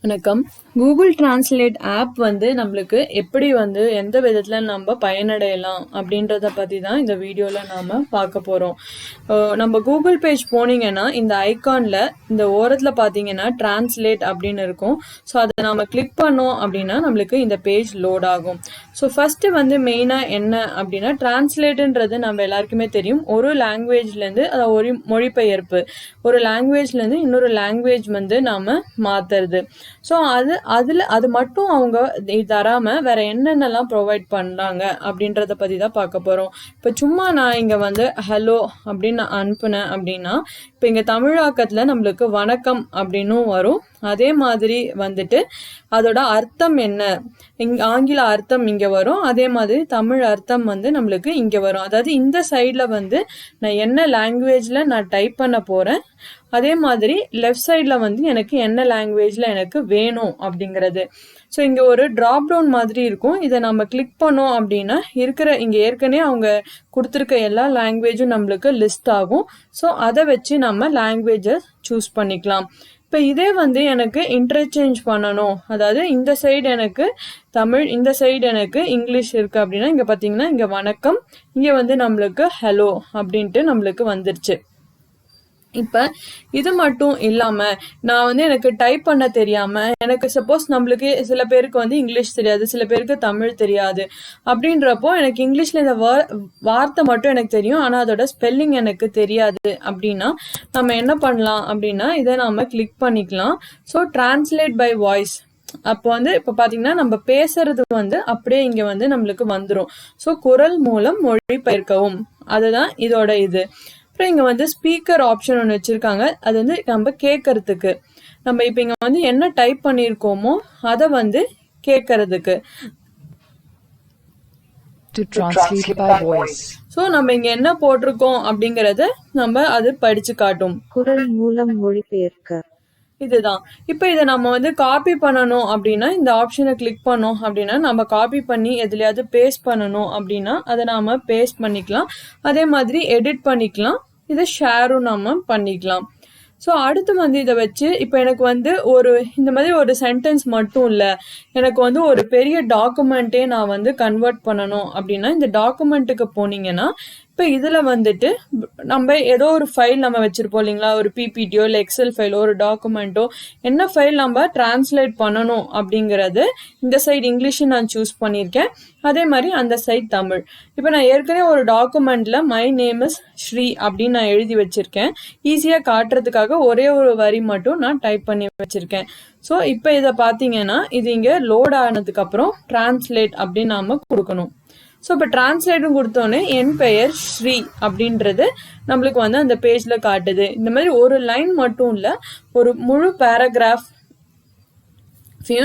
வணக்கம். Google translate app வந்து நம்மளுக்கு எப்படி வந்து எந்த விதத்தில் நம்ம பயனடையலாம் அப்படின்றத பற்றி தான் இந்த வீடியோவில் நாம் பார்க்க போகிறோம். நம்ம கூகுள் பேஜ் போனீங்கன்னா இந்த ஐகானில் இந்த ஓரத்தில் பார்த்தீங்கன்னா டிரான்ஸ்லேட் அப்படின்னு இருக்கும். ஸோ அதை நம்ம கிளிக் பண்ணோம் அப்படின்னா நம்மளுக்கு இந்த பேஜ் லோட் ஆகும். ஸோ ஃபஸ்ட்டு வந்து மெயினாக என்ன அப்படின்னா டிரான்ஸ்லேட்டுன்றது நம்ம எல்லாருக்குமே தெரியும். ஒரு லாங்குவேஜ்லேருந்து அதை ஒரு மொழிபெயர்ப்பு, ஒரு லாங்குவேஜ்லேருந்து இன்னொரு லாங்குவேஜ் வந்து நாம் மாற்றுறது. ஸோ அது மட்டும் அவங்க தராமல் வேற என்னென்னலாம் ப்ரொவைட் பண்ணுறாங்க அப்படின்றத பற்றி தான் பார்க்க போகிறோம். இப்போ சும்மா நான் இங்கே வந்து ஹலோ அப்படின்னு நான் அனுப்புனேன் அப்படின்னா இப்போ இங்கே தமிழாக்கத்தில் நம்மளுக்கு வணக்கம் அப்படின்னும் வரும். அதே மாதிரி வந்துட்டு அதோட அர்த்தம் என்ன, ஆங்கில அர்த்தம் இங்கே வரும். அதே மாதிரி தமிழ் அர்த்தம் வந்து நம்மளுக்கு இங்கே வரும். அதாவது இந்த சைடில் வந்து நான் என்ன லாங்குவேஜில் நான் டைப் பண்ண போகிறேன், அதே மாதிரி லெஃப்ட் சைடில் வந்து எனக்கு என்ன லாங்குவேஜில் எனக்கு வேணும் அப்படிங்கிறது. ஸோ இங்கே ஒரு ட்ராப் டவுன் மாதிரி இருக்கும். இதை நம்ம கிளிக் பண்ணோம் அப்படின்னா இங்கே ஏற்கனவே அவங்க கொடுத்துருக்க எல்லா லாங்குவேஜும் நம்மளுக்கு லிஸ்ட் ஆகும். ஸோ அதை வச்சு நம்ம லாங்குவேஜை சூஸ் பண்ணிக்கலாம். இப்போ இதே வந்து எனக்கு இன்டர்சேஞ்ச் பண்ணணும், அதாவது இந்த சைடு எனக்கு தமிழ், இந்த சைடு எனக்கு இங்கிலீஷ் இருக்குது அப்படின்னா இங்கே பார்த்தீங்கன்னா இங்கே வணக்கம், இங்கே வந்து நம்மளுக்கு ஹலோ அப்படின்ட்டு நம்மளுக்கு வந்துருச்சு. இப்போ இது மட்டும் இல்லாமல் நான் வந்து எனக்கு டைப் பண்ண தெரியாமல், எனக்கு சப்போஸ் நம்மளுக்கு சில பேருக்கு வந்து இங்கிலீஷ் தெரியாது, சில பேருக்கு தமிழ் தெரியாது. அப்படின்றப்போ எனக்கு இங்கிலீஷில் இந்த வார்த்தை மட்டும் எனக்கு தெரியும், ஆனால் அதோட ஸ்பெல்லிங் எனக்கு தெரியாது அப்படின்னா நம்ம என்ன பண்ணலாம் அப்படின்னா இதை நாம் கிளிக் பண்ணிக்கலாம். ஸோ டிரான்ஸ்லேட் பை வாய்ஸ், அப்போ வந்து இப்போ பார்த்தீங்கன்னா நம்ம பேசுறது வந்து அப்படியே இங்கே வந்து நம்மளுக்கு வந்துடும். ஸோ குரல் மூலம் மொழிபெயர்க்கவும், அதுதான் இதோட இது. அப்புறம் இங்கே வந்து ஸ்பீக்கர் ஆப்ஷன் ஒன்று வச்சுருக்காங்க. அது வந்து நம்ம கேட்கறதுக்கு, நம்ம இப்போ இங்கே வந்து என்ன டைப் பண்ணியிருக்கோமோ அதை வந்து கேட்கறதுக்கு. ஸோ நம்ம இங்கே என்ன போட்டிருக்கோம் அப்படிங்கிறத நம்ம அது படிச்சு காட்டும். குரல் மூலம் மொழிபெயர்க்க இதுதான். இப்போ இதை நம்ம வந்து காப்பி பண்ணணும் அப்படின்னா இந்த ஆப்ஷனை கிளிக் பண்ணோம் அப்படின்னா நம்ம காப்பி பண்ணி எதுலையாவது பேஸ்ட் பண்ணணும் அப்படின்னா அதை நாம பேஸ்ட் பண்ணிக்கலாம். அதே மாதிரி எடிட் பண்ணிக்கலாம், இதை ஷேரும் நம்ம பண்ணிக்கலாம். ஸோ அடுத்து வந்து இதை வச்சு இப்போ எனக்கு வந்து இந்த மாதிரி ஒரு சென்டென்ஸ் மட்டும் இல்லை, எனக்கு வந்து ஒரு பெரிய டாக்குமெண்ட்டே நான் வந்து கன்வெர்ட் பண்ணணும் அப்படின்னா இந்த டாக்குமெண்ட்டுக்கு போனீங்கன்னா இப்போ இதில் வந்துட்டு நம்ம ஏதோ ஒரு ஃபைல் நம்ம வச்சுருப்போம் இல்லைங்களா, ஒரு பிபிடியோ இல்லை எக்ஸல் ஃபைலோ ஒரு டாக்குமெண்ட்டோ, என்ன ஃபைல் நம்ம டிரான்ஸ்லேட் பண்ணணும் அப்படிங்கிறது இந்த சைடு இங்கிலீஷு நான் சூஸ் பண்ணியிருக்கேன், அதே மாதிரி அந்த சைடு தமிழ். இப்போ நான் ஏற்கனவே ஒரு டாக்குமெண்ட்டில் மை நேம் இஸ் ஸ்ரீ அப்படின்னு நான் எழுதி வச்சுருக்கேன். ஈஸியாக காட்டுறதுக்காக ஒரே ஒரு வரி மட்டும் நான் டைப் பண்ணி வச்சுருக்கேன். ஸோ இப்போ இதை பார்த்தீங்கன்னா இது இங்கே லோட் ஆனதுக்கப்புறம் டிரான்ஸ்லேட் அப்படின்னு நாம் கொடுக்கணும். ஸோ இப்போ டிரான்ஸ்லேட்டும் கொடுத்தோன்னே என் பெயர் ஸ்ரீ அப்படின்றது நம்மளுக்கு வந்து அந்த பேஜில் காட்டுது. இந்த மாதிரி ஒரு லைன் மட்டும் இல்லை, ஒரு முழு பேராகிராஃப்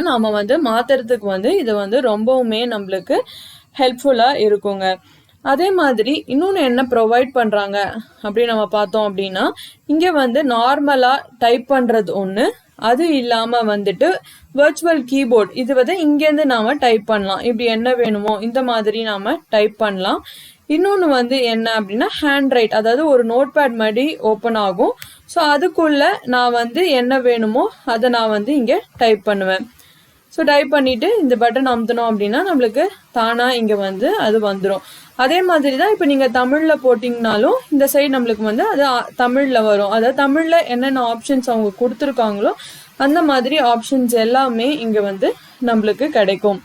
நாம் வந்து மாற்றுறதுக்கு வந்து இது வந்து ரொம்பவுமே நம்மளுக்கு ஹெல்ப்ஃபுல்லாக இருக்குங்க. அதே மாதிரி இன்னொன்று என்ன ப்ரொவைட் பண்ணுறாங்க அப்படின்னு நம்ம பார்த்தோம் அப்படின்னா இங்கே வந்து நார்மலாக டைப் பண்ணுறது ஒன்று, அது இல்லாமல் வந்துட்டு வர்ச்சுவல் கீபோர்ட், இது வந்து இங்கேருந்து நாம் டைப் பண்ணலாம். இப்படி என்ன வேணுமோ இந்த மாதிரி நாம் டைப் பண்ணலாம். இன்னொன்று வந்து என்ன அப்படின்னா ஹேண்ட் ரைட், அதாவது ஒரு நோட் பேட் மாதிரி ஓப்பன் ஆகும். ஸோ அதுக்குள்ளே நான் வந்து என்ன வேணுமோ அதை நான் வந்து இங்கே டைப் பண்ணுவேன். ஸோ டைப் பண்ணிவிட்டு இந்த பட்டன் அமுத்தணும் அப்படின்னா நம்மளுக்கு தானாக இங்கே வந்து அது வந்துடும். அதே மாதிரி தான் இப்போ நீங்கள் தமிழில் போட்டிங்கனாலும் இந்த சைடு நம்மளுக்கு வந்து அது தமிழில் வரும். அதாவது தமிழில் என்னென்ன ஆப்ஷன்ஸ் அவங்க கொடுத்துருக்காங்களோ அந்த மாதிரி ஆப்ஷன்ஸ் எல்லாமே இங்கே வந்து நம்மளுக்கு கிடைக்கும்.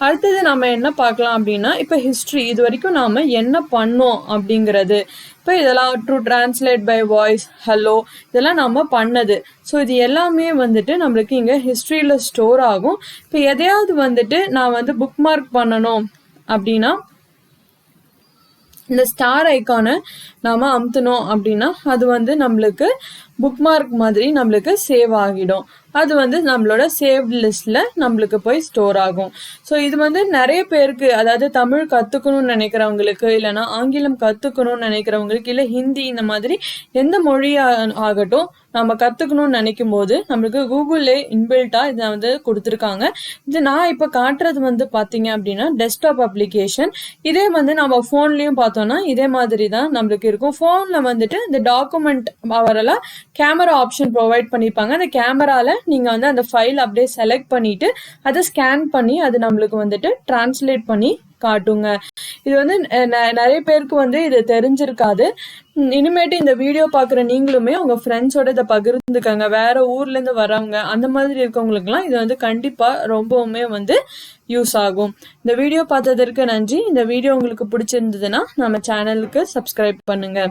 அடுத்தது நம்ம என்ன பார்க்கலாம் அப்படின்னா இப்போ ஹிஸ்ட்ரி, இது வரைக்கும் நாம் என்ன பண்ணோம் அப்படிங்கிறது. இப்போ இதெல்லாம் to translate by voice, hello, இதெல்லாம் நம்ம பண்ணது. ஸோ இது எல்லாமே வந்துட்டு நம்மளுக்கு இங்கே ஹிஸ்ட்ரியில் ஸ்டோர் ஆகும். இப்போ எதையாவது வந்துட்டு நான் வந்து புக் மார்க் பண்ணணும் அப்படின்னா இந்த ஸ்டார் ஐக்கானை நாம் அமுத்தணும் அப்படின்னா அது வந்து நம்மளுக்கு புக் மார்க் மாதிரி நம்மளுக்கு சேவ் ஆகிடும். அது வந்து நம்மளோட சேவ்ட் லிஸ்ட்டில் நம்மளுக்கு போய் ஸ்டோர் ஆகும். ஸோ இது வந்து நிறைய பேருக்கு, அதாவது தமிழ் கற்றுக்கணும்னு நினைக்கிறவங்களுக்கு, இல்லைனா ஆங்கிலம் கற்றுக்கணும்னு நினைக்கிறவங்களுக்கு, இல்லை ஹிந்தி, இந்த மாதிரி எந்த மொழியாக ஆகட்டும் நம்ம கற்றுக்கணும்னு நினைக்கும் போது நம்மளுக்கு கூகுளே இன்பில்ட்டாக இதை வந்து கொடுத்துருக்காங்க. இது நான் இப்போ காட்டுறது வந்து பார்த்தீங்க அப்படின்னா டெஸ்க்டாப் அப்ளிகேஷன். இதே வந்து நம்ம ஃபோன்லேயும் பார்த்தோன்னா இதே மாதிரி தான் நம்மளுக்கு இருக்கும். ஃபோனில் வந்துட்டு இந்த டாக்குமெண்ட் வரலாம் கேமரா ஆப்ஷன் ப்ரொவைட் பண்ணியிருப்பாங்க. அந்த கேமராவில் நீங்கள் வந்து அந்த ஃபைல் அப்படியே செலக்ட் பண்ணிவிட்டு அதை ஸ்கேன் பண்ணி அது நம்மளுக்கு வந்துட்டு டிரான்ஸ்லேட் பண்ணி காட்டுங்க. இது வந்து நிறைய பேருக்கு வந்து இது தெரிஞ்சிருக்காது. இனிமேட்டு இந்த வீடியோ பார்க்குற நீங்களுமே உங்கள் ஃப்ரெண்ட்ஸோட இதை பகிர்ந்துக்கங்க. வேற ஊர்லேருந்து வரவங்க அந்த மாதிரி இருக்கவங்களுக்குலாம் இது வந்து கண்டிப்பாக ரொம்பவுமே வந்து யூஸ் ஆகும். இந்த வீடியோ பார்த்ததற்கு நன்றி. இந்த வீடியோ உங்களுக்கு பிடிச்சிருந்ததுன்னா நம்ம சேனலுக்கு சப்ஸ்கிரைப் பண்ணுங்க.